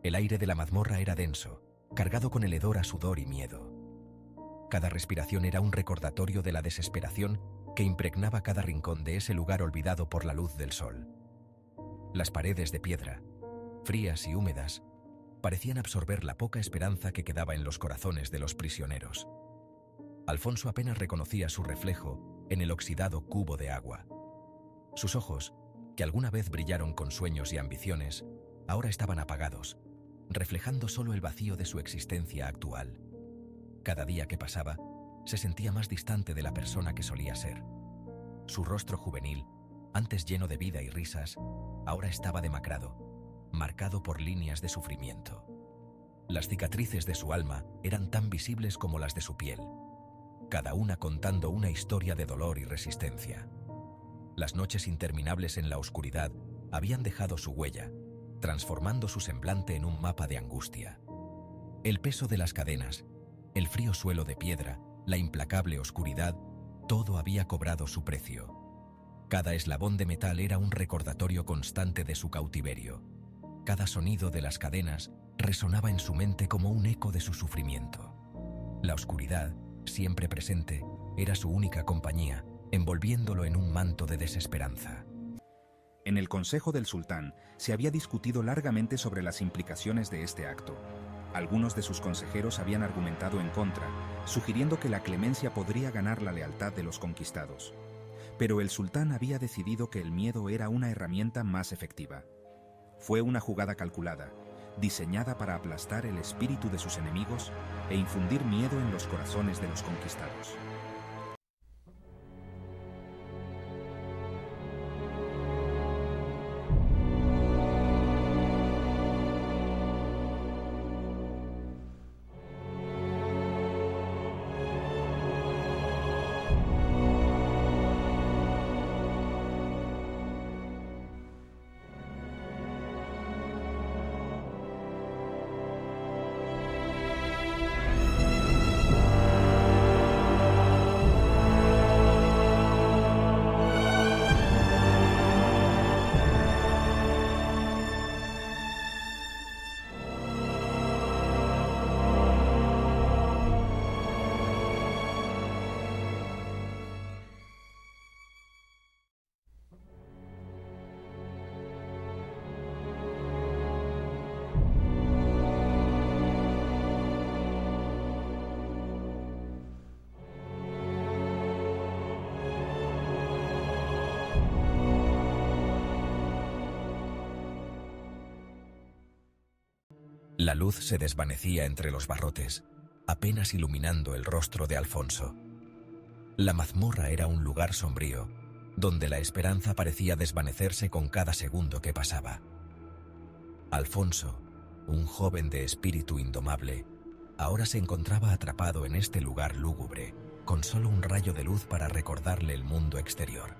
El aire de la mazmorra era denso, cargado con el hedor a sudor y miedo. Cada respiración era un recordatorio de la desesperación que impregnaba cada rincón de ese lugar olvidado por la luz del sol. Las paredes de piedra, frías y húmedas, parecían absorber la poca esperanza que quedaba en los corazones de los prisioneros. Alfonso apenas reconocía su reflejo en el oxidado cubo de agua. Sus ojos, que alguna vez brillaron con sueños y ambiciones, ahora estaban apagados, reflejando solo el vacío de su existencia actual. Cada día que pasaba, se sentía más distante de la persona que solía ser. Su rostro juvenil, antes lleno de vida y risas, ahora estaba demacrado, marcado por líneas de sufrimiento. Las cicatrices de su alma eran tan visibles como las de su piel, cada una contando una historia de dolor y resistencia. Las noches interminables en la oscuridad habían dejado su huella, transformando su semblante en un mapa de angustia. El peso de las cadenas, el frío suelo de piedra, la implacable oscuridad, todo había cobrado su precio. Cada eslabón de metal era un recordatorio constante de su cautiverio. Cada sonido de las cadenas resonaba en su mente como un eco de su sufrimiento. La oscuridad, siempre presente, era su única compañía, envolviéndolo en un manto de desesperanza. En el Consejo del Sultán se había discutido largamente sobre las implicaciones de este acto. Algunos de sus consejeros habían argumentado en contra, sugiriendo que la clemencia podría ganar la lealtad de los conquistados. Pero el sultán había decidido que el miedo era una herramienta más efectiva. Fue una jugada calculada, diseñada para aplastar el espíritu de sus enemigos e infundir miedo en los corazones de los conquistados. La luz se desvanecía entre los barrotes, apenas iluminando el rostro de Alfonso. La mazmorra era un lugar sombrío, donde la esperanza parecía desvanecerse con cada segundo que pasaba. Alfonso, un joven de espíritu indomable, ahora se encontraba atrapado en este lugar lúgubre, con solo un rayo de luz para recordarle el mundo exterior.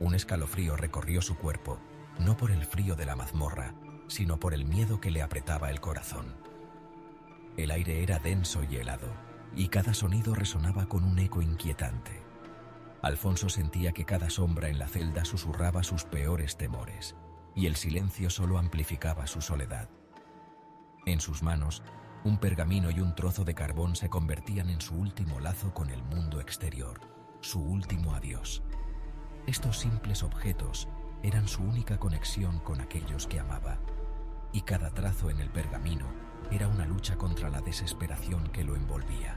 Un escalofrío recorrió su cuerpo, no por el frío de la mazmorra, sino por el miedo que le apretaba el corazón. El aire era denso y helado, y cada sonido resonaba con un eco inquietante. Alfonso sentía que cada sombra en la celda susurraba sus peores temores, y el silencio solo amplificaba su soledad. En sus manos, un pergamino y un trozo de carbón se convertían en su último lazo con el mundo exterior, su último adiós. Estos simples objetos eran su única conexión con aquellos que amaba, y cada trazo en el pergamino era una lucha contra la desesperación que lo envolvía.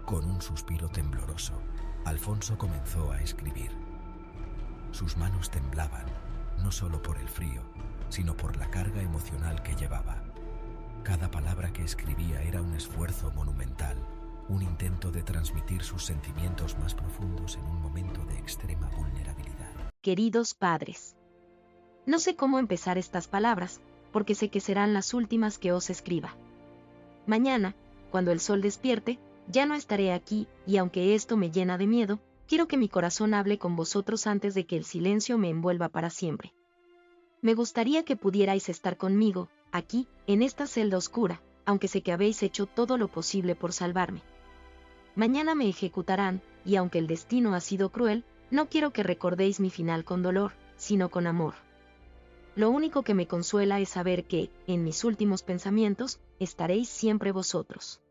Con un suspiro tembloroso, Alfonso comenzó a escribir. Sus manos temblaban, no solo por el frío, sino por la carga emocional que llevaba. Cada palabra que escribía era un esfuerzo monumental, un intento de transmitir sus sentimientos más profundos en un momento de extrema vulnerabilidad. Queridos padres, no sé cómo empezar estas palabras, porque sé que serán las últimas que os escriba. Mañana, cuando el sol despierte, ya no estaré aquí, y aunque esto me llena de miedo, quiero que mi corazón hable con vosotros antes de que el silencio me envuelva para siempre. Me gustaría que pudierais estar conmigo, aquí, en esta celda oscura, aunque sé que habéis hecho todo lo posible por salvarme. Mañana me ejecutarán, y aunque el destino ha sido cruel, no quiero que recordéis mi final con dolor, sino con amor. Lo único que me consuela es saber que, en mis últimos pensamientos, estaréis siempre vosotros.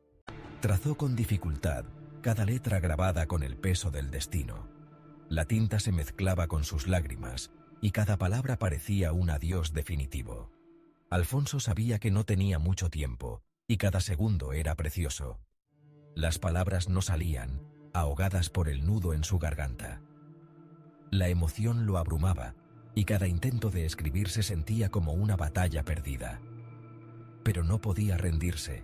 Trazó con dificultad cada letra grabada con el peso del destino. La tinta se mezclaba con sus lágrimas y cada palabra parecía un adiós definitivo. Alfonso sabía que no tenía mucho tiempo y cada segundo era precioso. Las palabras no salían, ahogadas por el nudo en su garganta. La emoción lo abrumaba y cada intento de escribir se sentía como una batalla perdida. Pero no podía rendirse.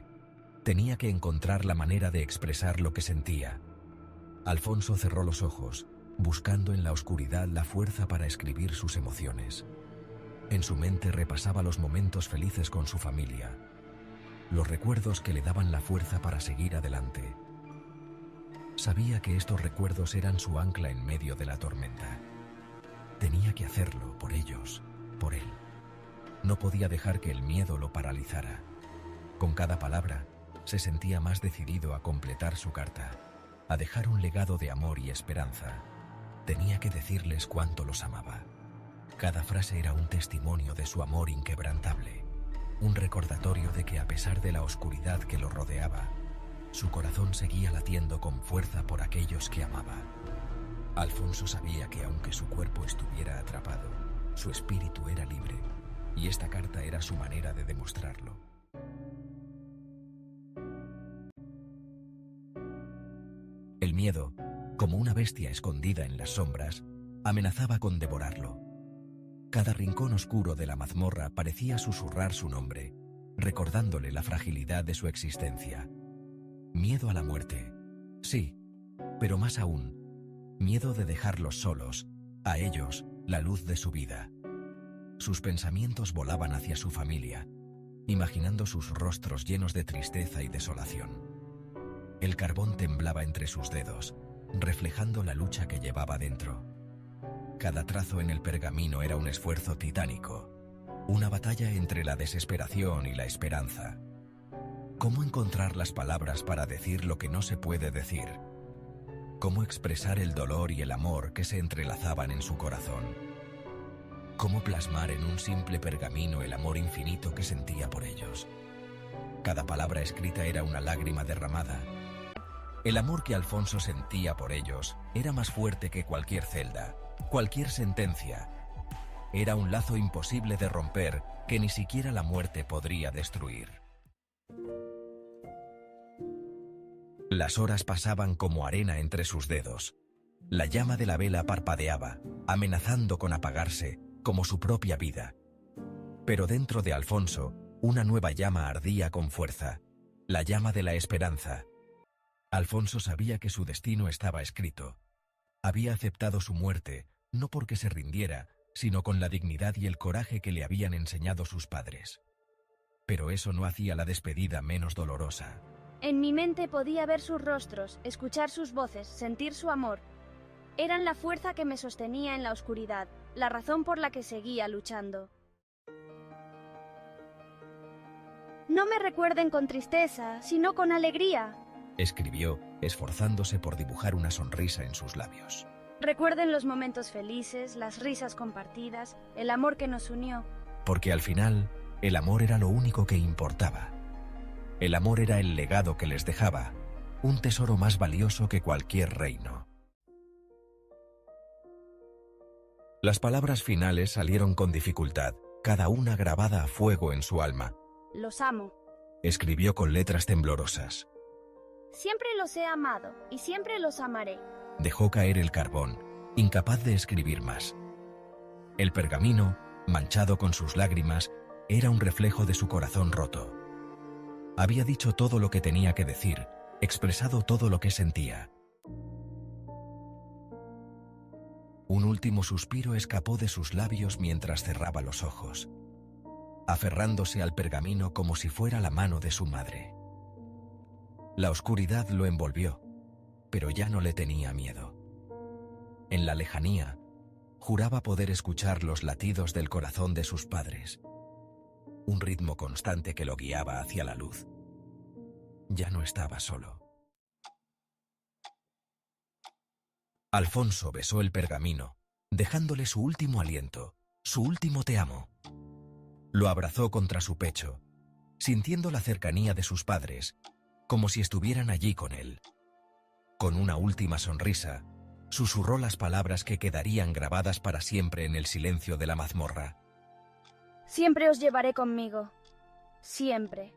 Tenía que encontrar la manera de expresar lo que sentía. Alfonso cerró los ojos, buscando en la oscuridad la fuerza para escribir sus emociones. En su mente repasaba los momentos felices con su familia, los recuerdos que le daban la fuerza para seguir adelante. Sabía que estos recuerdos eran su ancla en medio de la tormenta. Tenía que hacerlo por ellos, por él. No podía dejar que el miedo lo paralizara. Con cada palabra, se sentía más decidido a completar su carta, a dejar un legado de amor y esperanza. Tenía que decirles cuánto los amaba. Cada frase era un testimonio de su amor inquebrantable, un recordatorio de que a pesar de la oscuridad que lo rodeaba, su corazón seguía latiendo con fuerza por aquellos que amaba. Alfonso sabía que aunque su cuerpo estuviera atrapado, su espíritu era libre, y esta carta era su manera de demostrarlo. El miedo, como una bestia escondida en las sombras, amenazaba con devorarlo. Cada rincón oscuro de la mazmorra parecía susurrar su nombre, recordándole la fragilidad de su existencia. Miedo a la muerte, sí, pero más aún, miedo de dejarlos solos, a ellos, la luz de su vida. Sus pensamientos volaban hacia su familia, imaginando sus rostros llenos de tristeza y desolación. El carbón temblaba entre sus dedos, reflejando la lucha que llevaba dentro. Cada trazo en el pergamino era un esfuerzo titánico, una batalla entre la desesperación y la esperanza. ¿Cómo encontrar las palabras para decir lo que no se puede decir? ¿Cómo expresar el dolor y el amor que se entrelazaban en su corazón? ¿Cómo plasmar en un simple pergamino el amor infinito que sentía por ellos? Cada palabra escrita era una lágrima derramada. El amor que Alfonso sentía por ellos era más fuerte que cualquier celda, cualquier sentencia. Era un lazo imposible de romper que ni siquiera la muerte podría destruir. Las horas pasaban como arena entre sus dedos. La llama de la vela parpadeaba, amenazando con apagarse, como su propia vida. Pero dentro de Alfonso, una nueva llama ardía con fuerza, la llama de la esperanza. Alfonso sabía que su destino estaba escrito. Había aceptado su muerte, no porque se rindiera, sino con la dignidad y el coraje que le habían enseñado sus padres. Pero eso no hacía la despedida menos dolorosa. En mi mente podía ver sus rostros, escuchar sus voces, sentir su amor. Eran la fuerza que me sostenía en la oscuridad, la razón por la que seguía luchando. No me recuerden con tristeza, sino con alegría, escribió, esforzándose por dibujar una sonrisa en sus labios. Recuerden los momentos felices, las risas compartidas, el amor que nos unió. Porque al final, el amor era lo único que importaba. El amor era el legado que les dejaba, un tesoro más valioso que cualquier reino. Las palabras finales salieron con dificultad, cada una grabada a fuego en su alma. Los amo. Escribió con letras temblorosas. Siempre los he amado y siempre los amaré. Dejó caer el carbón, incapaz de escribir más. El pergamino, manchado con sus lágrimas, era un reflejo de su corazón roto. Había dicho todo lo que tenía que decir, expresado todo lo que sentía. Un último suspiro escapó de sus labios mientras cerraba los ojos, aferrándose al pergamino como si fuera la mano de su madre. La oscuridad lo envolvió, pero ya no le tenía miedo. En la lejanía, juraba poder escuchar los latidos del corazón de sus padres, un ritmo constante que lo guiaba hacia la luz. Ya no estaba solo. Alfonso besó el pergamino, dejándole su último aliento, Su último te amo. Lo abrazó contra su pecho, sintiendo la cercanía de sus padres, como si estuvieran allí con él. Con una última sonrisa, susurró las palabras que quedarían grabadas para siempre en el silencio de la mazmorra. Siempre os llevaré conmigo. Siempre.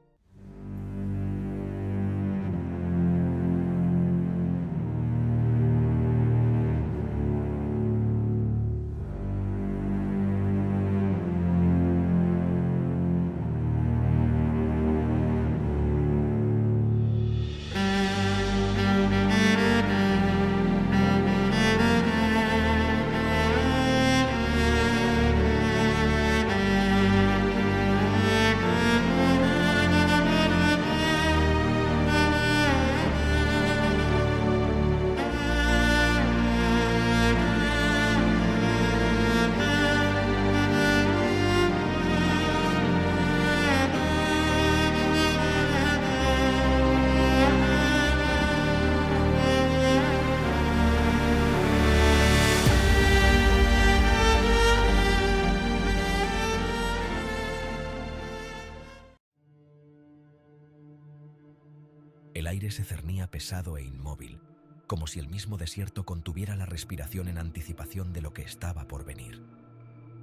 El aire se cernía pesado e inmóvil, como si el mismo desierto contuviera la respiración en anticipación de lo que estaba por venir.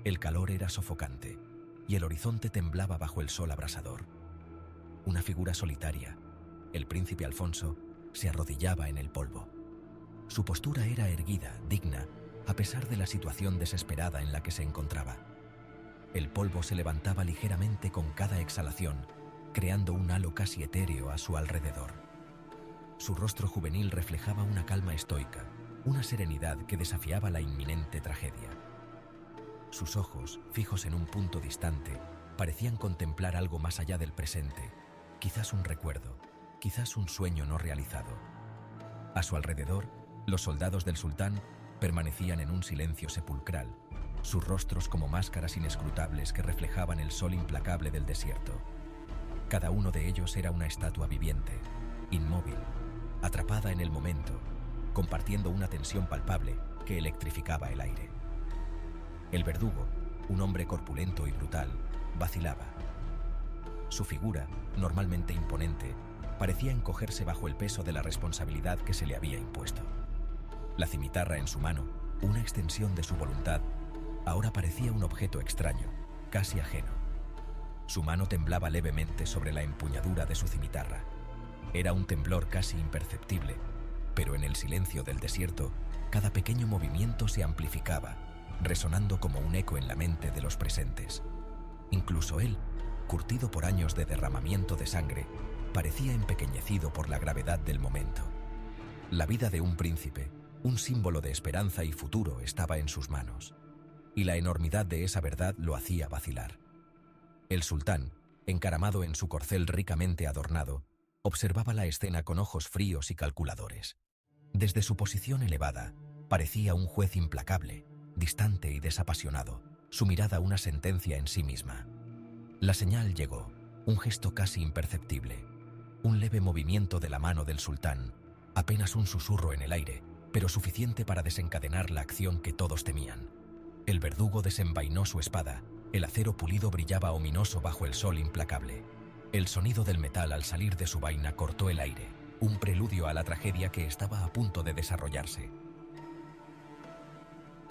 El calor era sofocante, y el horizonte temblaba bajo el sol abrasador. Una figura solitaria, el príncipe Alfonso, se arrodillaba en el polvo. Su postura era erguida, digna, a pesar de la situación desesperada en la que se encontraba. El polvo se levantaba ligeramente con cada exhalación, creando un halo casi etéreo a su alrededor. Su rostro juvenil reflejaba una calma estoica, una serenidad que desafiaba la inminente tragedia. Sus ojos, fijos en un punto distante, parecían contemplar algo más allá del presente, quizás un recuerdo, quizás un sueño no realizado. A su alrededor, los soldados del sultán permanecían en un silencio sepulcral, sus rostros como máscaras inescrutables que reflejaban el sol implacable del desierto. Cada uno de ellos era una estatua viviente, inmóvil, atrapada en el momento, compartiendo una tensión palpable que electrificaba el aire. El verdugo, un hombre corpulento y brutal, vacilaba. Su figura, normalmente imponente, parecía encogerse bajo el peso de la responsabilidad que se le había impuesto. La cimitarra en su mano, una extensión de su voluntad, ahora parecía un objeto extraño, casi ajeno. Su mano temblaba levemente sobre la empuñadura de su cimitarra. Era un temblor casi imperceptible, pero en el silencio del desierto, cada pequeño movimiento se amplificaba, resonando como un eco en la mente de los presentes. Incluso él, curtido por años de derramamiento de sangre, parecía empequeñecido por la gravedad del momento. La vida de un príncipe, un símbolo de esperanza y futuro, estaba en sus manos, y la enormidad de esa verdad lo hacía vacilar. El sultán, encaramado en su corcel ricamente adornado, observaba la escena con ojos fríos y calculadores. Desde su posición elevada, parecía un juez implacable, distante y desapasionado, su mirada una sentencia en sí misma. La señal llegó, un gesto casi imperceptible, un leve movimiento de la mano del sultán, apenas un susurro en el aire, pero suficiente para desencadenar la acción que todos temían. El verdugo desenvainó su espada, el acero pulido brillaba ominoso bajo el sol implacable. El sonido del metal al salir de su vaina cortó el aire, un preludio a la tragedia que estaba a punto de desarrollarse.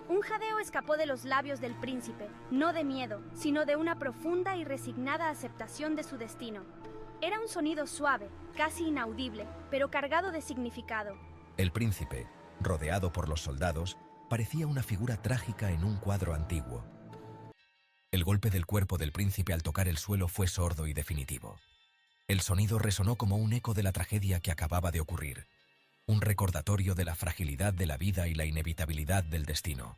Un jadeo escapó de los labios del príncipe, no de miedo, sino de una profunda y resignada aceptación de su destino. Era un sonido suave, casi inaudible, pero cargado de significado. El príncipe, rodeado por los soldados, parecía una figura trágica en un cuadro antiguo. El golpe del cuerpo del príncipe al tocar el suelo fue sordo y definitivo. El sonido resonó como un eco de la tragedia que acababa de ocurrir, un recordatorio de la fragilidad de la vida y la inevitabilidad del destino.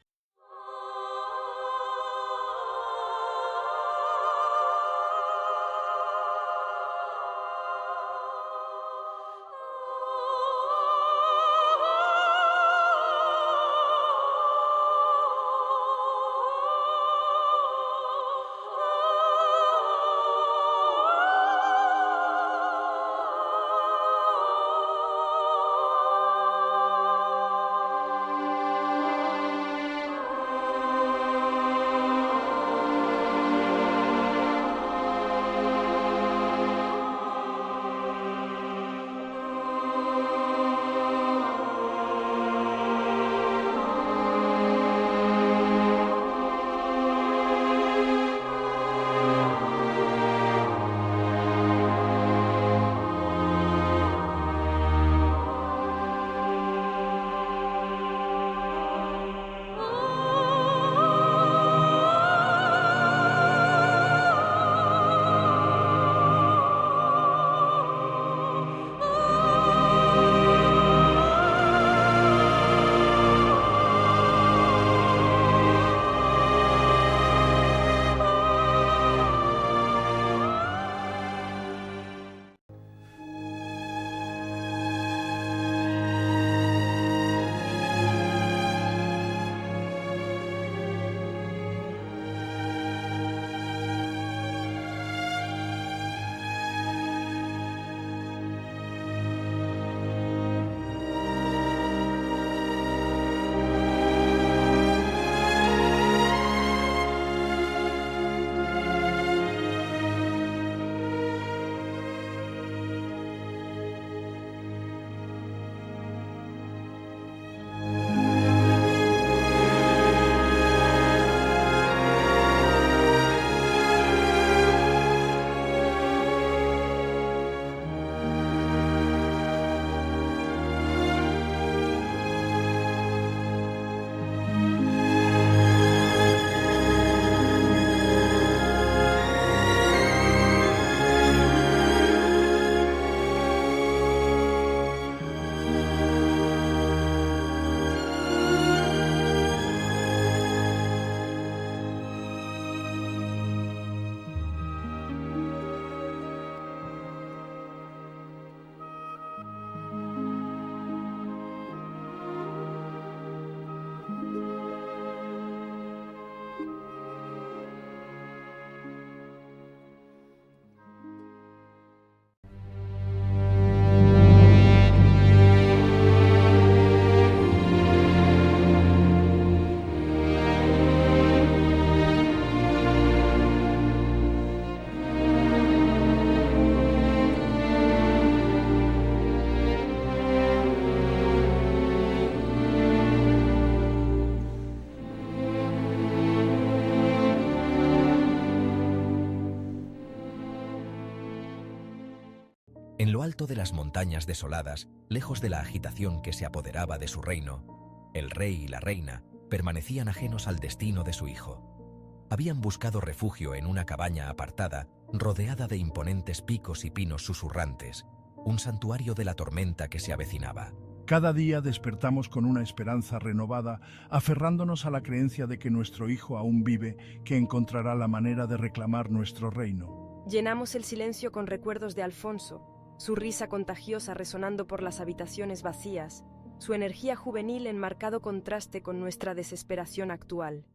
En lo alto de las montañas desoladas, lejos de la agitación que se apoderaba de su reino, el rey y la reina permanecían ajenos al destino de su hijo. Habían buscado refugio en una cabaña apartada, rodeada de imponentes picos y pinos susurrantes, un santuario de la tormenta que se avecinaba. Cada día despertamos con una esperanza renovada, aferrándonos a la creencia de que nuestro hijo aún vive, que encontrará la manera de reclamar nuestro reino. Llenamos el silencio con recuerdos de Alfonso, su risa contagiosa resonando por las habitaciones vacías, su energía juvenil en marcado contraste con nuestra desesperación actual.